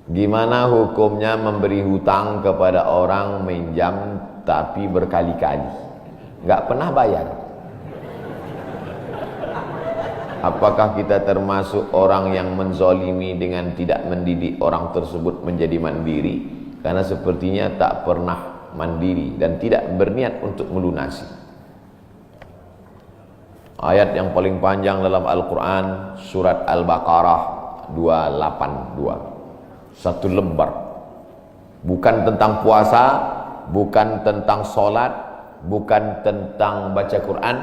Gimana hukumnya memberi hutang kepada orang minjam tapi berkali-kali nggak pernah bayar? Apakah kita termasuk orang yang menzolimi dengan tidak mendidik orang tersebut menjadi mandiri? Karena sepertinya tak pernah mandiri dan tidak berniat untuk melunasi. Ayat yang paling panjang dalam Al-Quran, surat Al-Baqarah 282. Satu lembar. Bukan tentang puasa, bukan tentang sholat, bukan tentang baca Quran,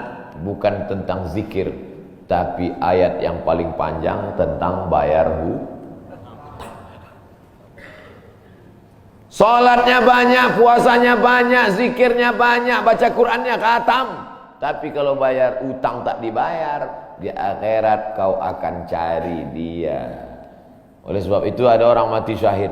bukan tentang zikir, tapi ayat yang paling panjang tentang bayar hutang. Sholatnya banyak, puasanya banyak, zikirnya banyak, baca Qurannya khatam, tapi kalau bayar utang tak dibayar, di akhirat kau akan cari dia. Oleh sebab itu ada orang mati syahid.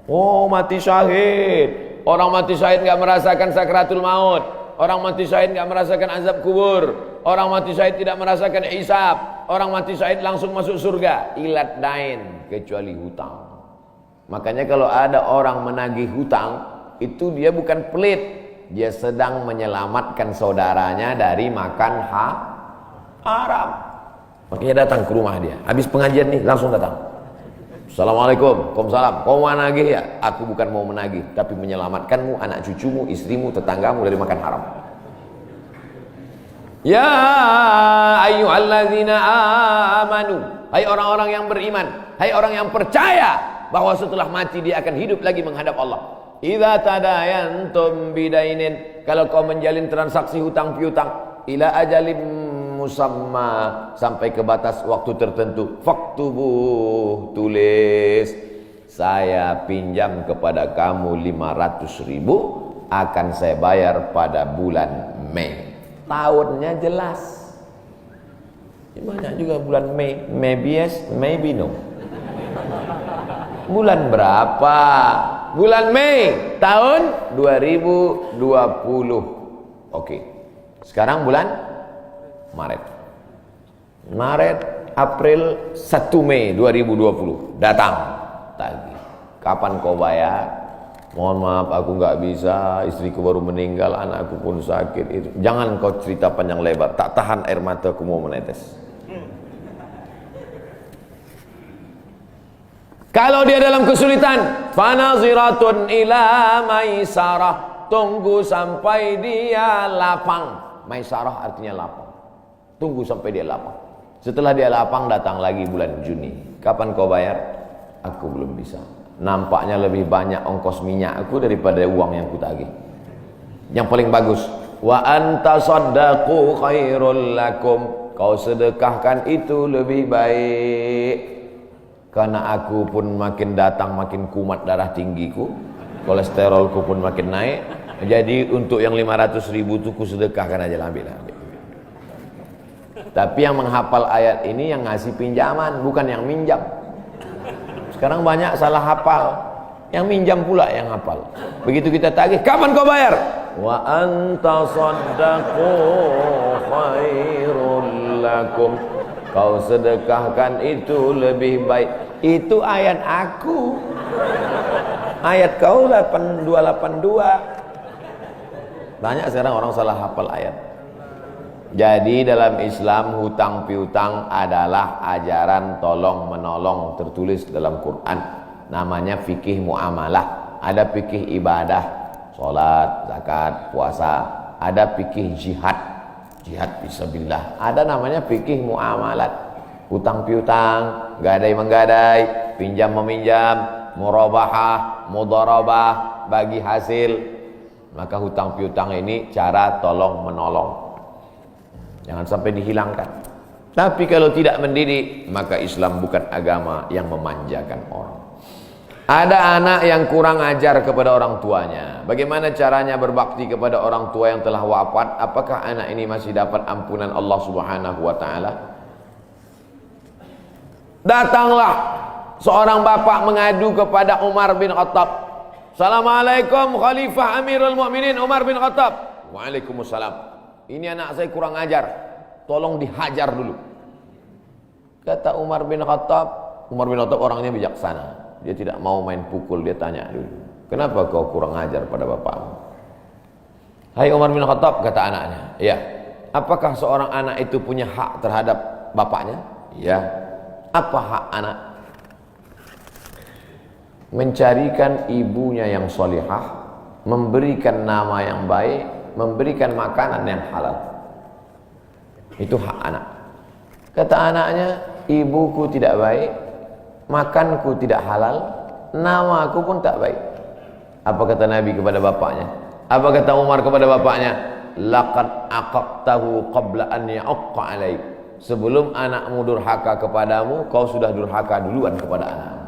Oh, mati syahid. Orang mati syahid enggak merasakan sakratul maut. Orang mati syahid enggak merasakan azab kubur. Orang mati syahid tidak merasakan hisab. Orang mati syahid langsung masuk surga. Ilat dain, kecuali hutang. Makanya kalau ada orang menagih hutang, itu dia bukan pelit. Dia sedang menyelamatkan saudaranya dari makan haram. Makanya datang ke rumah dia. Habis pengajian nih, langsung datang. Assalamualaikum, waalaikumsalam. Kau mau menagih ya? Aku bukan mau menagih, tapi menyelamatkanmu, anak cucumu, istrimu, tetanggamu dari makan haram. Ya ayyuhalladzina amanu, hai orang-orang yang beriman, hai orang yang percaya bahwa setelah mati dia akan hidup lagi menghadap Allah. Idza tadayantum bidainin, kalau kau menjalin transaksi hutang piutang, ila ajalim musamma, sampai ke batas waktu tertentu, faktubuh, tulis, saya pinjam kepada kamu 500.000, akan saya bayar pada bulan Mei. Tahunnya jelas. Banyak juga bulan Mei, maybe yes, maybe no. Bulan berapa? Bulan Mei tahun 2020. Oke. Sekarang bulan Maret, April, 1 Mei 2020 datang tagih. Kapan kau bayar? Mohon maaf aku nggak bisa, istriku baru meninggal, anakku pun sakit. Itu jangan kau cerita panjang lebar, tak tahan air mataku mau menetes. Kalau dia dalam kesulitan, fanaziratun ila maisarah, tunggu sampai dia lapang. Maisarah artinya lapang. Tunggu sampai dia lapang. Setelah dia lapang, datang lagi bulan Juni. Kapan kau bayar? Aku belum bisa. Nampaknya lebih banyak ongkos minyak aku daripada uang yang kutagih. Yang paling bagus, wa anta saddaqu khairul lakum, kau sedekahkan itu lebih baik. Karena aku pun makin datang makin kumat darah tinggiku, kolesterolku pun makin naik. Jadi untuk yang 500.000 itu ku sedekahkan aja, ambil. Tapi yang menghafal ayat ini yang ngasih pinjaman, bukan yang minjam. Sekarang banyak salah hafal, yang minjam pula yang hafal. Begitu kita tagih, kapan kau bayar? Wa anta saddaqu khairul lakum, kau sedekahkan itu lebih baik. Itu ayat aku. Ayat kau 8282. Banyak sekarang orang salah hafal ayat. Jadi dalam Islam hutang piutang adalah ajaran tolong menolong tertulis dalam Quran. Namanya fikih muamalah. Ada fikih ibadah, sholat, zakat, puasa. Ada fikih jihad, jihad fisabilillah. Ada namanya fikih muamalat. Hutang piutang, gadai menggadai, pinjam meminjam, murabahah, mudharabah, bagi hasil. Maka hutang piutang ini cara tolong menolong. Jangan sampai dihilangkan. Tapi kalau tidak mendidik, maka Islam bukan agama yang memanjakan orang. Ada anak yang kurang ajar kepada orang tuanya. Bagaimana caranya berbakti kepada orang tua yang telah wafat? Apakah anak ini masih dapat ampunan Allah Subhanahu wa taala? Datanglah seorang bapak mengadu kepada Umar bin Khattab. Assalamualaikum Khalifah Amirul Mukminin Umar bin Khattab. Waalaikumsalam. Ini anak saya kurang ajar, tolong dihajar dulu. Kata Umar bin Khattab, Umar bin Khattab orangnya bijaksana. Dia tidak mau main pukul, dia tanya dulu, kenapa kau kurang ajar pada bapakmu? Hai Umar bin Khattab, kata anaknya, ya, apakah seorang anak itu punya hak terhadap bapaknya? Ya. Apa hak anak? Mencarikan ibunya yang solihah, memberikan nama yang baik, memberikan makanan yang halal. Itu hak anak. Kata anaknya, ibuku tidak baik, makanku tidak halal, namaku pun tak baik. Apa kata Nabi kepada bapaknya? Apa kata Umar kepada bapaknya? Laqad aqaqtahu qabla an ya'aqqa alaik. Sebelum anakmu durhaka kepadamu, kau sudah durhaka duluan kepada anakmu.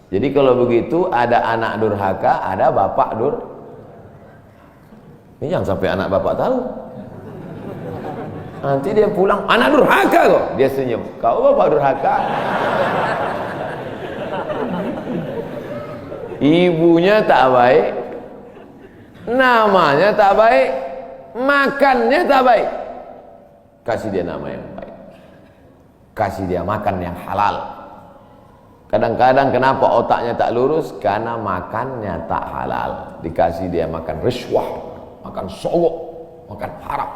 Jadi kalau begitu, ada anak durhaka, ada bapak Ini jangan sampai anak bapak tahu. Nanti dia pulang, anak durhaka kok. Dia senyum, kau bapak durhaka. Ibunya tak baik, namanya tak baik, makannya tak baik. Kasih dia nama yang baik, kasih dia makan yang halal. Kadang-kadang kenapa otaknya tak lurus? Karena makannya tak halal. Dikasih dia makan rishwah, makan sogok, makan haram.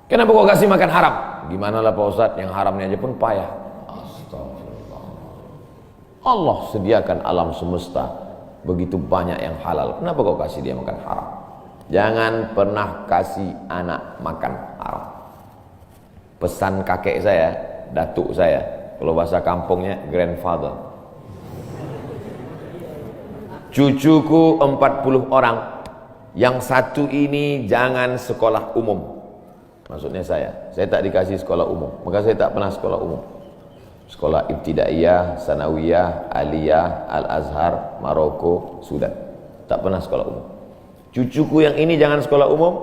Kenapa kau kasih makan haram? Gimana lah Pak Ustadz, yang haramnya aja pun payah. Astagfirullah. Allah sediakan alam semesta begitu banyak yang halal. Kenapa kau kasih dia makan haram? Jangan pernah kasih anak makan haram. Pesan kakek saya, datuk saya, kalau bahasa kampungnya grandfather. Cucuku 40 orang, yang satu ini jangan sekolah umum. Maksudnya saya tak dikasih sekolah umum, maka saya tak pernah sekolah umum. Sekolah ibtidaiyah, sanawiyah, aliyah, al-azhar, Maroko, Sudan. Tak pernah sekolah umum. Cucuku yang ini jangan sekolah umum,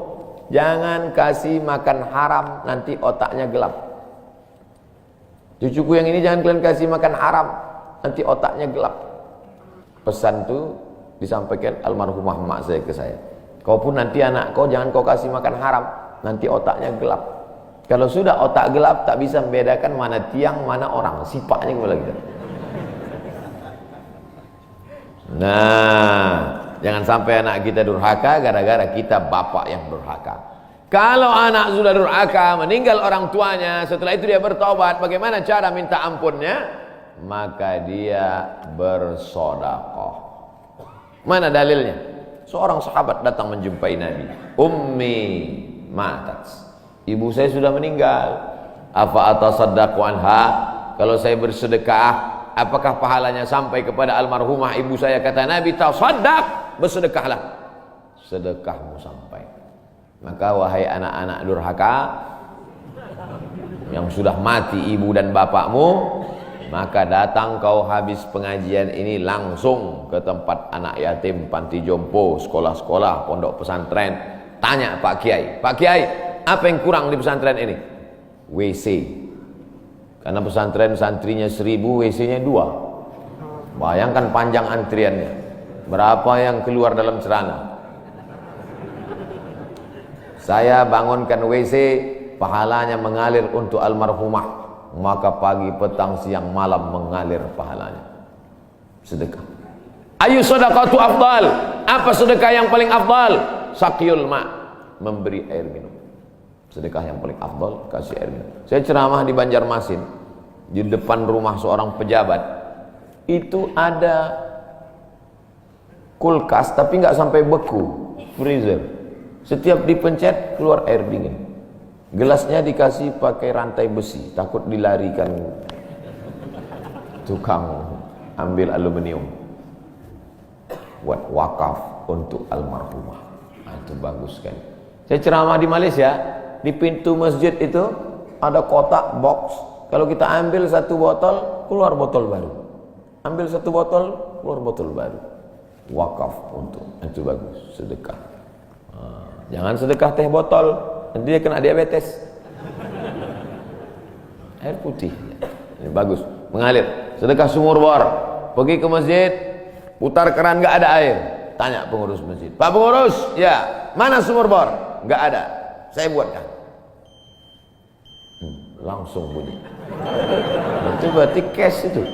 jangan kasih makan haram, nanti otaknya gelap. Cucuku yang ini jangan kalian kasih makan haram, nanti otaknya gelap. Pesan itu disampaikan almarhumah mak saya ke saya. Kau pun nanti anak kau jangan kau kasih makan haram, nanti otaknya gelap. Kalau sudah otak gelap, tak bisa membedakan mana tiang, mana orang. Sifatnya kembali gitu. Nah, jangan sampai anak kita durhaka gara-gara kita bapak yang durhaka. Kalau anak sudah durhaka, meninggal orang tuanya, setelah itu dia bertobat, bagaimana cara minta ampunnya? Maka dia bersedekah. Mana dalilnya? Seorang sahabat datang menjumpai Nabi. Ummi matat. Ibu saya sudah meninggal. Afa atasaddaqu anha? Kalau saya bersedekah, apakah pahalanya sampai kepada almarhumah ibu saya? Kata Nabi, tasaddaq, bersedekahlah. Sedekahmu sampai. Maka wahai anak-anak durhaka yang sudah mati ibu dan bapakmu, maka datang kau habis pengajian ini langsung ke tempat anak yatim, panti jompo, sekolah-sekolah, pondok pesantren. Tanya Pak Kiai, Pak Kiai, apa yang kurang di pesantren ini? WC. Karena pesantren santrinya 1000, WC-nya 2. Bayangkan panjang antriannya. Berapa yang keluar dalam celana? Saya bangunkan WC, pahalanya mengalir untuk almarhumah. Maka pagi, petang, siang, malam mengalir pahalanya. Sedekah. Ayu sedekatu afdal? Apa sedekah yang paling afdal? Saqiyul ma', memberi air minum. Sedekah yang paling afdal, kasih air minum. Saya ceramah di Banjarmasin, di depan rumah seorang pejabat. Itu ada kulkas, tapi nggak sampai beku, freezer. Setiap dipencet keluar air dingin. Gelasnya dikasih pakai rantai besi, takut dilarikan tukang ambil aluminium. Buat wakaf untuk almarhumah. Nah, itu bagus kan. Saya ceramah di Malaysia, di pintu masjid itu ada kotak box. Kalau kita ambil satu botol, keluar botol baru. Ambil satu botol, keluar botol baru. Wakaf untuk, itu bagus, sedekah. Nah, jangan sedekah teh botol, nanti dia kena diabetes. Air putih, ini bagus, mengalir. Sedekah sumur bor, pergi ke masjid, putar keran nggak ada air, tanya pengurus masjid, Pak pengurus, ya mana sumur bor? Nggak ada, saya buatkan. langsung bunyi. Itu berarti cash itu.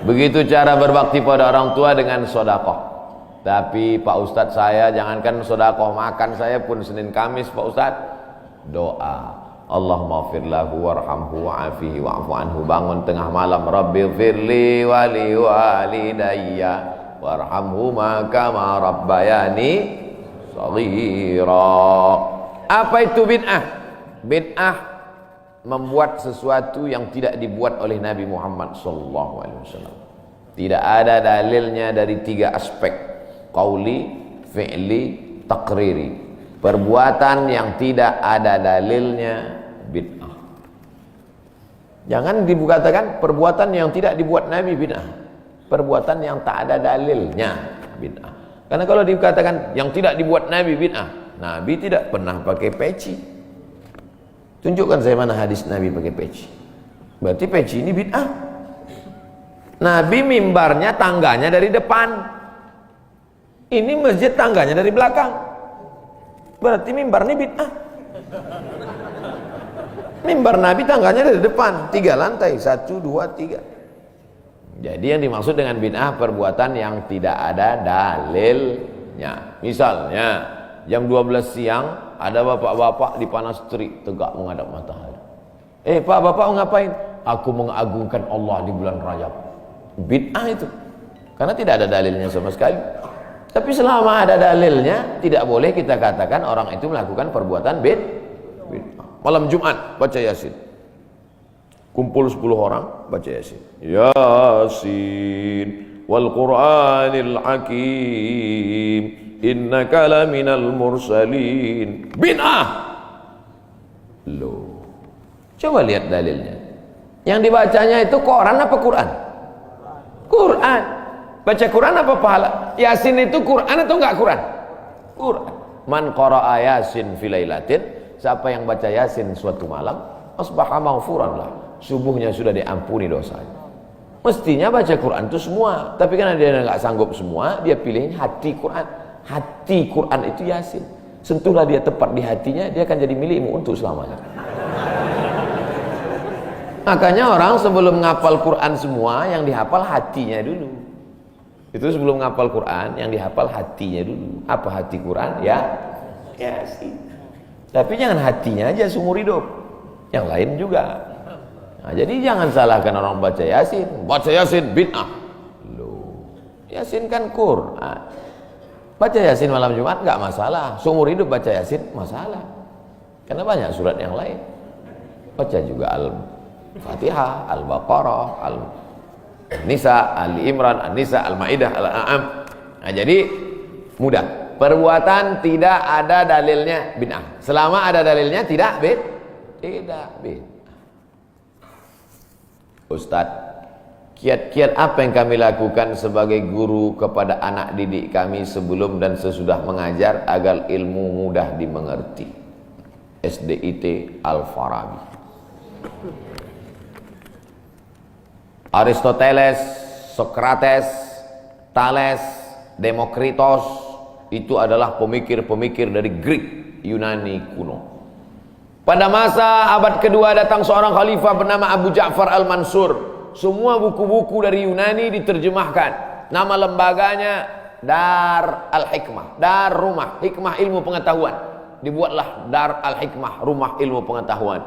Begitu cara berbakti pada orang tua dengan sedekah. Tapi Pak Ustadz, saya jangankan sedekah, makan saya pun Senin Kamis Pak Ustadz doa. Allahumma ighfir lahu warhamhu wa'afihi wa'fu anhu. Bangun tengah malam, Rabbighfirli wa li walidayya warhamhuma kama rabbayani shaghira. Apa itu bid'ah? Bid'ah membuat sesuatu yang tidak dibuat oleh Nabi Muhammad sallallahu alaihi wasallam. Tidak ada dalilnya dari 3 aspek: qauli, fi'li, taqriri. Perbuatan yang tidak ada dalilnya bid'ah. Jangan dikatakan perbuatan yang tidak dibuat Nabi bid'ah. Perbuatan yang tak ada dalilnya bid'ah. Karena kalau dikatakan yang tidak dibuat Nabi bid'ah, Nabi tidak pernah pakai peci. Tunjukkan saya mana hadis Nabi pakai peci. Berarti peci ini bid'ah. Nabi mimbarnya tangganya dari depan. Ini masjid tangganya dari belakang. Berarti mimbar ini bid'ah. Mimbar Nabi tangganya dari depan, 3 lantai, 1, 2, 3. Jadi yang dimaksud dengan bid'ah perbuatan yang tidak ada dalilnya. Misalnya jam 12 siang ada bapak-bapak di panas terik tegak menghadap matahari. Pak, bapak mau ngapain? Aku mengagungkan Allah di bulan Rajab. Bid'ah itu. Karena tidak ada dalilnya sama sekali. Tapi selama ada dalilnya, tidak boleh kita katakan orang itu melakukan perbuatan bid'ah. Malam Jumat baca Yasin. Kumpul 10 orang baca Yasin. Yasin wal Qur'anil Hakim innaka laminal mursalin. Bid'ah. Loh. Coba lihat dalilnya. Yang dibacanya itu Quran apa Quran? Quran. Baca Quran apa pahala? Yasin itu Quran atau enggak Quran? Quran. Man qara'a Yasin fi lailatin, siapa yang baca Yasin suatu malam, asbaha maghfuran lah. Subuhnya sudah diampuni dosanya. Mestinya baca Quran itu semua, tapi karena dia enggak sanggup semua, dia pilih hati Quran. Hati Quran itu Yasin. Sentuhlah dia tepat di hatinya, dia akan jadi milikmu untuk selamanya. Makanya orang sebelum ngapal Quran semua, yang dihafal hatinya dulu. Itu sebelum ngapal Quran, yang dihafal hatinya dulu. Apa hati Quran? Ya, Yasin. Tapi jangan hatinya aja seumur hidup, yang lain juga. Nah, jadi jangan salahkan orang baca Yasin. Baca Yasin bid'ah. Loh, Yasin kan Quran. Baca Yasin malam Jumat nggak masalah. Seumur hidup baca Yasin masalah. Karena banyak surat yang lain. Baca juga Al-Fatihah, Al-Baqarah, Al-Nisa, Al-Imran, Al-Nisa, Al-Maidah, Al-An'am. Nah, jadi mudah. Perbuatan tidak ada dalilnya bid'ah. Selama ada dalilnya tidak bid'ah. Ustadz, kiat-kiat apa yang kami lakukan sebagai guru kepada anak didik kami sebelum dan sesudah mengajar agar ilmu mudah dimengerti? SDIT Al-Farabi. Aristoteles, Socrates, Thales, Demokritos, itu adalah pemikir-pemikir dari Greek, Yunani kuno. Pada masa abad kedua datang seorang khalifah bernama Abu Ja'far Al-Mansur. Semua buku-buku dari Yunani diterjemahkan. Nama lembaganya Dar Al-Hikmah, Dar Rumah Hikmah Ilmu Pengetahuan. Dibuatlah Dar Al-Hikmah, Rumah Ilmu Pengetahuan.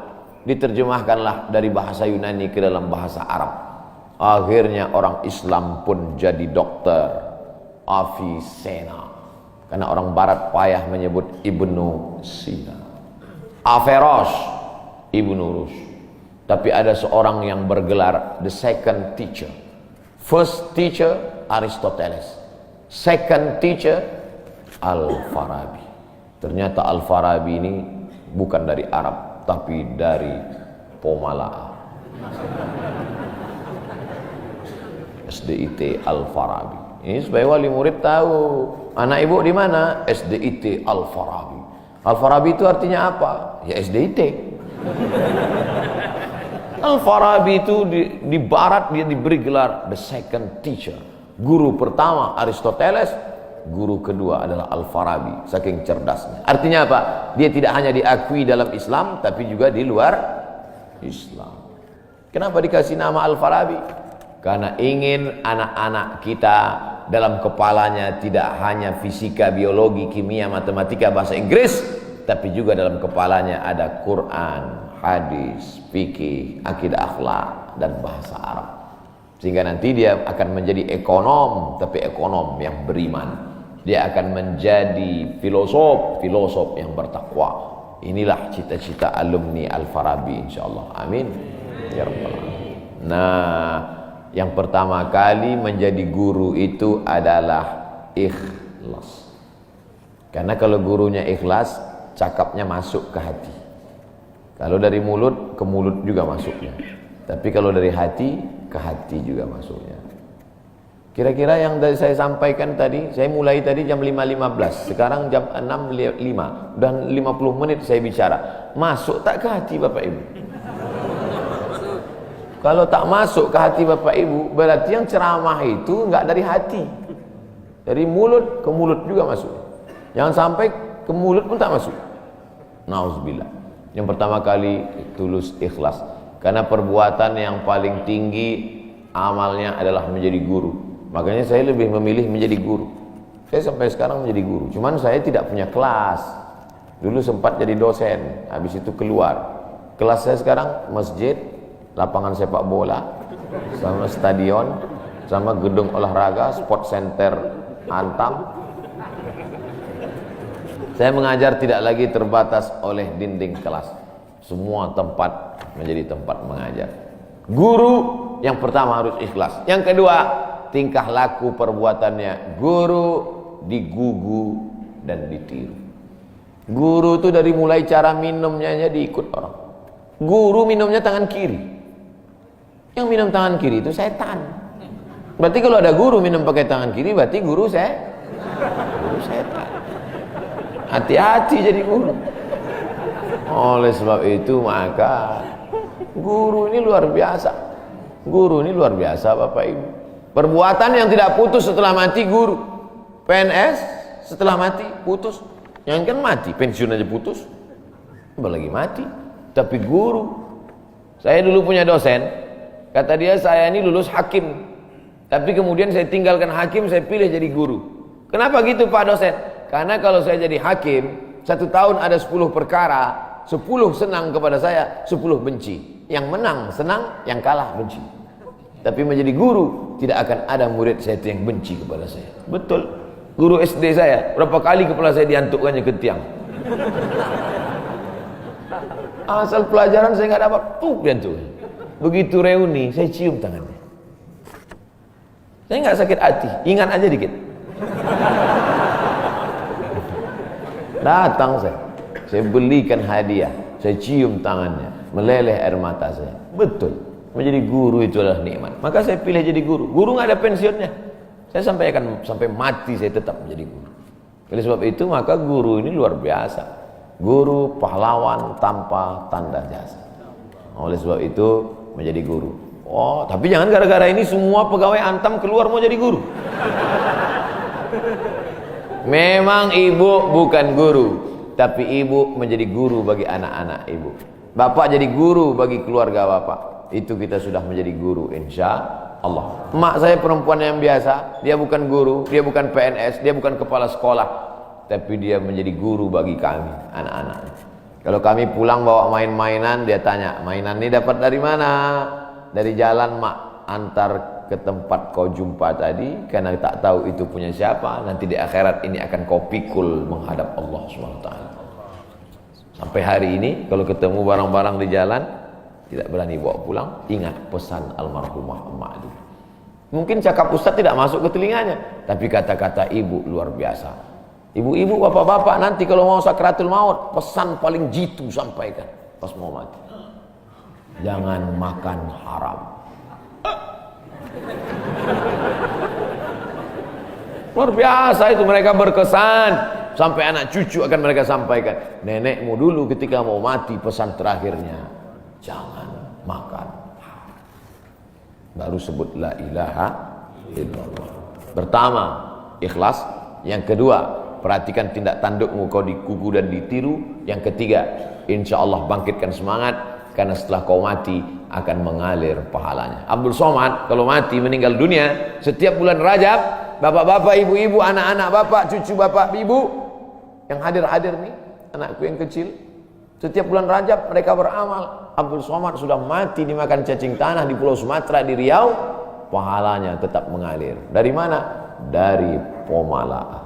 Diterjemahkanlah dari bahasa Yunani ke dalam bahasa Arab. Akhirnya orang Islam pun jadi dokter, Avicenna. Karena orang barat payah menyebut Ibnu Sina. Averroes, Ibnu Rus. Tapi ada seorang yang bergelar the second teacher. First teacher Aristoteles, second teacher Al-Farabi. Ternyata Al-Farabi ini bukan dari Arab, tapi dari Pomalaa. SDIT Al-Farabi. Ini supaya wali murid tahu. Anak ibu di mana? SDIT Al-Farabi. Al-Farabi itu artinya apa? Ya SDIT. Al-Farabi itu di barat dia diberi gelar the second teacher. Guru pertama Aristoteles, guru kedua adalah Al-Farabi, saking cerdasnya. Artinya apa? Dia tidak hanya diakui dalam Islam, tapi juga di luar Islam. Kenapa dikasih nama Al-Farabi? Karena ingin anak-anak kita dalam kepalanya tidak hanya fisika, biologi, kimia, matematika, bahasa Inggris, tapi juga dalam kepalanya ada Quran, hadis, fikih, akidah, akhlak, dan bahasa Arab. Sehingga nanti dia akan menjadi ekonom, tapi ekonom yang beriman. Dia akan menjadi filosof yang bertakwa. Inilah cita-cita alumni Al-Farabi, insyaallah. Amin ya rabbal alamin. Nah, yang pertama kali menjadi guru itu adalah ikhlas. Karena kalau gurunya ikhlas, cakapnya masuk ke hati. Kalau dari mulut ke mulut juga masuknya. Tapi kalau dari hati ke hati juga masuknya. Kira-kira yang dari saya sampaikan tadi, saya mulai tadi jam 5.15, sekarang jam 6.05, dan 50 menit saya bicara. Masuk tak ke hati Bapak Ibu? Kalau tak masuk ke hati Bapak Ibu, berarti yang ceramah itu enggak dari hati. Dari mulut ke mulut juga masuk. Jangan sampai ke mulut pun tak masuk. Nauzubillah. Yang pertama kali tulus ikhlas. Karena perbuatan yang paling tinggi amalnya adalah menjadi guru. Makanya saya lebih memilih menjadi guru. Saya sampai sekarang menjadi guru. Cuman saya tidak punya kelas. Dulu sempat jadi dosen, habis itu keluar. Kelas saya sekarang masjid, lapangan sepak bola, sama stadion, sama gedung olahraga, sport center Antam. Saya mengajar tidak lagi terbatas oleh dinding kelas. Semua tempat menjadi tempat mengajar. Guru yang pertama harus ikhlas. Yang kedua, tingkah laku perbuatannya. Guru digugu dan ditiru. Guru itu dari mulai cara minumnya aja diikut orang. Guru minumnya tangan kiri. Yang minum tangan kiri itu setan. Berarti kalau ada guru minum pakai tangan kiri, berarti guru setan. Hati-hati jadi guru. Oleh sebab itu maka guru ini luar biasa. Guru ini luar biasa Bapak Ibu. Perbuatan yang tidak putus setelah mati guru. PNS setelah mati putus. Yang kan mati, pensiun aja putus. Apalagi mati. Tapi guru. Saya dulu punya dosen. Kata dia, saya ini lulus hakim. Tapi kemudian saya tinggalkan hakim, saya pilih jadi guru. Kenapa gitu Pak dosen? Karena kalau saya jadi hakim, 1 tahun ada 10 perkara, 10 senang kepada saya, 10 benci. Yang menang senang, yang kalah benci. Tapi menjadi guru, tidak akan ada murid saya itu yang benci kepada saya. Betul. Guru SD saya, berapa kali kepala saya diantukkannya ke tiang. Asal pelajaran saya nggak dapat, diantuk. Begitu reuni, saya cium tangannya. Saya nggak sakit hati, ingat aja dikit. Datang saya belikan hadiah, saya cium tangannya, meleleh air mata saya. Betul. Menjadi guru itu adalah nikmat. Maka saya pilih jadi guru. Guru nggak ada pensiunnya. Saya sampai mati saya tetap menjadi guru. Oleh sebab itu maka guru ini luar biasa. Guru pahlawan tanpa tanda jasa. Oleh sebab itu menjadi guru. Oh, tapi jangan gara-gara ini semua pegawai Antam keluar mau jadi guru. Memang ibu bukan guru, tapi ibu menjadi guru bagi anak-anak ibu. Bapak jadi guru bagi keluarga bapak. Itu kita sudah menjadi guru insya Allah. Mak saya perempuan yang biasa, dia bukan guru, dia bukan PNS, dia bukan kepala sekolah, tapi dia menjadi guru bagi kami anak-anak. Kalau kami pulang bawa main-mainan, dia tanya, mainan ini dapat dari mana? Dari jalan mak, antar ke tempat kau jumpa tadi, karena tak tahu itu punya siapa. Nanti di akhirat ini akan kau pikul menghadap Allah SWT. Sampai hari ini kalau ketemu barang-barang di jalan tidak berani bawa pulang, ingat pesan almarhumah emak itu. Mungkin cakap ustaz tidak masuk ke telinganya, tapi kata-kata ibu luar biasa. Ibu-ibu, bapak-bapak, nanti kalau mau sakratul maut, pesan paling jitu sampaikan pas mau mati. Jangan makan haram. Luar biasa itu, mereka berkesan. Sampai anak cucu akan mereka sampaikan. Nenekmu dulu ketika mau mati, pesan terakhirnya, jangan makan haram. Baru sebut la ilaha illallah. Pertama, ikhlas. Yang kedua, perhatikan tindak tandukmu, kau dikuku dan ditiru. Yang ketiga, insya Allah bangkitkan semangat, karena setelah kau mati akan mengalir pahalanya. Abdul Somad kalau mati meninggal dunia, setiap bulan Rajab, bapak-bapak, ibu-ibu, anak-anak bapak, cucu bapak, ibu yang hadir-hadir nih, anakku yang kecil, setiap bulan Rajab mereka beramal. Abdul Somad sudah mati dimakan cacing tanah di Pulau Sumatera, di Riau, pahalanya tetap mengalir. Dari mana? Dari Pomala.